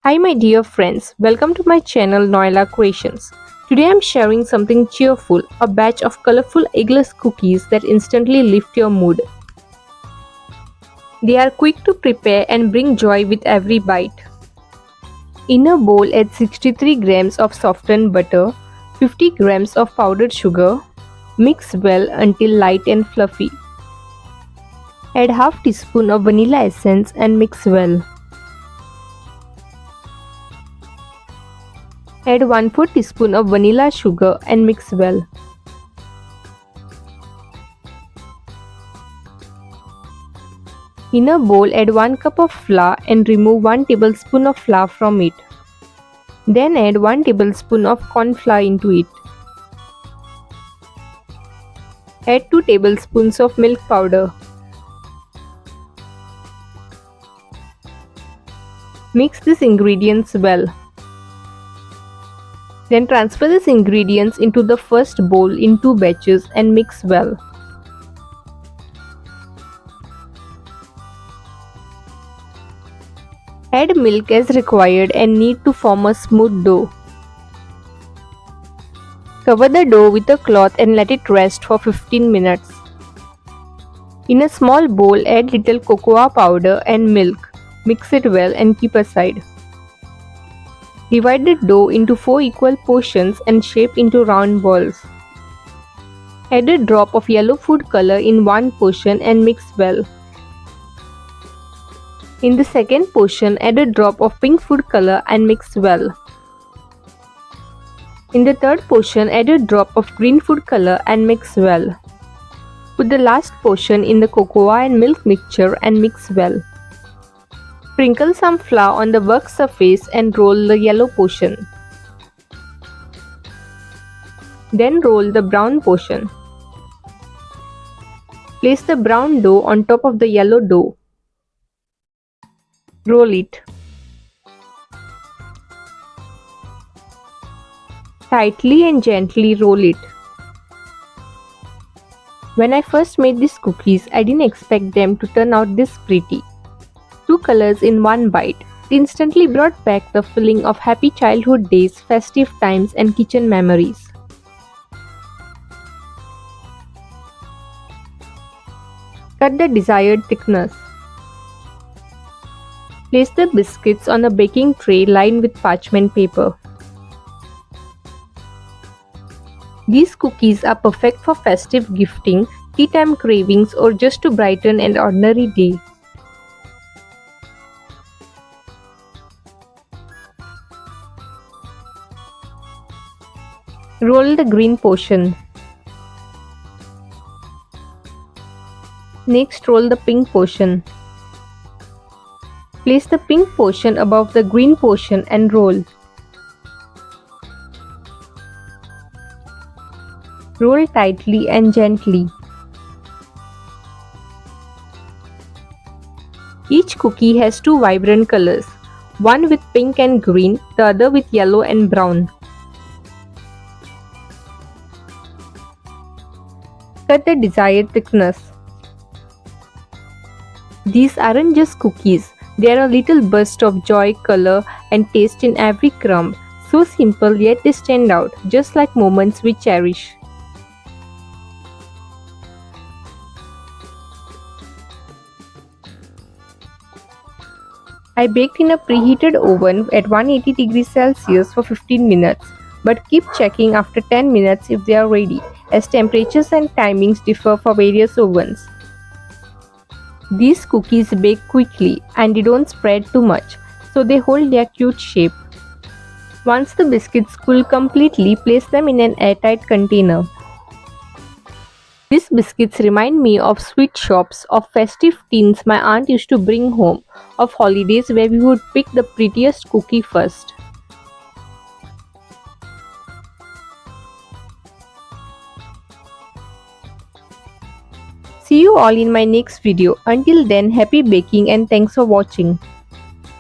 Hi my dear friends, welcome to my channel Noila Creations. Today I'm sharing something cheerful, a batch of colorful eggless cookies that instantly lift your mood. They are quick to prepare and bring joy with every bite. In a bowl add 63 grams of softened butter, 50 grams of powdered sugar. Mix well until light and fluffy. Add half teaspoon of vanilla essence and mix well. Add 1/4 teaspoon of vanilla sugar and mix well. In a bowl add 1 cup of flour and remove 1 tablespoon of flour from it. Then add 1 tablespoon of corn flour into it. Add 2 tablespoons of milk powder. Mix these ingredients well. Then transfer these ingredients into the first bowl in 2 batches and mix well. Add milk as required and knead to form a smooth dough. Cover the dough with a cloth and let it rest for 15 minutes. In a small bowl add little cocoa powder and milk. Mix it well and keep aside. Divide the dough into 4 equal portions and shape into round balls. Add a drop of yellow food color in one portion and mix well. In the second portion, add a drop of pink food color and mix well. In the third portion, add a drop of green food color and mix well. Put the last portion in the cocoa and milk mixture and mix well. Sprinkle some flour on the work surface and roll the yellow portion. Then roll the brown portion. Place the brown dough on top of the yellow dough. Roll it. Tightly and gently roll it. When I first made these cookies, I didn't expect them to turn out this pretty. 2 colors in one bite. It instantly brought back the feeling of happy childhood days, festive times and kitchen memories. Cut the desired thickness. Place the biscuits on a baking tray lined with parchment paper. These cookies are perfect for festive gifting, tea time cravings or just to brighten an ordinary day. Roll the green portion. Next, roll the pink portion. Place the pink portion above the green portion and roll. Roll tightly and gently. Each cookie has 2 vibrant colors, one with pink and green, the other with yellow and brown. Cut the desired thickness. These aren't just cookies. They are a little burst of joy, color and taste in every crumb. So simple yet they stand out, just like moments we cherish. I baked in a preheated oven at 180 degrees Celsius for 15 minutes, but keep checking after 10 minutes if they are ready, as temperatures and timings differ for various ovens. These cookies bake quickly and they don't spread too much, so they hold their cute shape. Once the biscuits cool completely, place them in an airtight container. These biscuits remind me of sweet shops, of festive tins my aunt used to bring home, of holidays where we would pick the prettiest cookie first. See you all in my next video. Until then, happy baking and thanks for watching.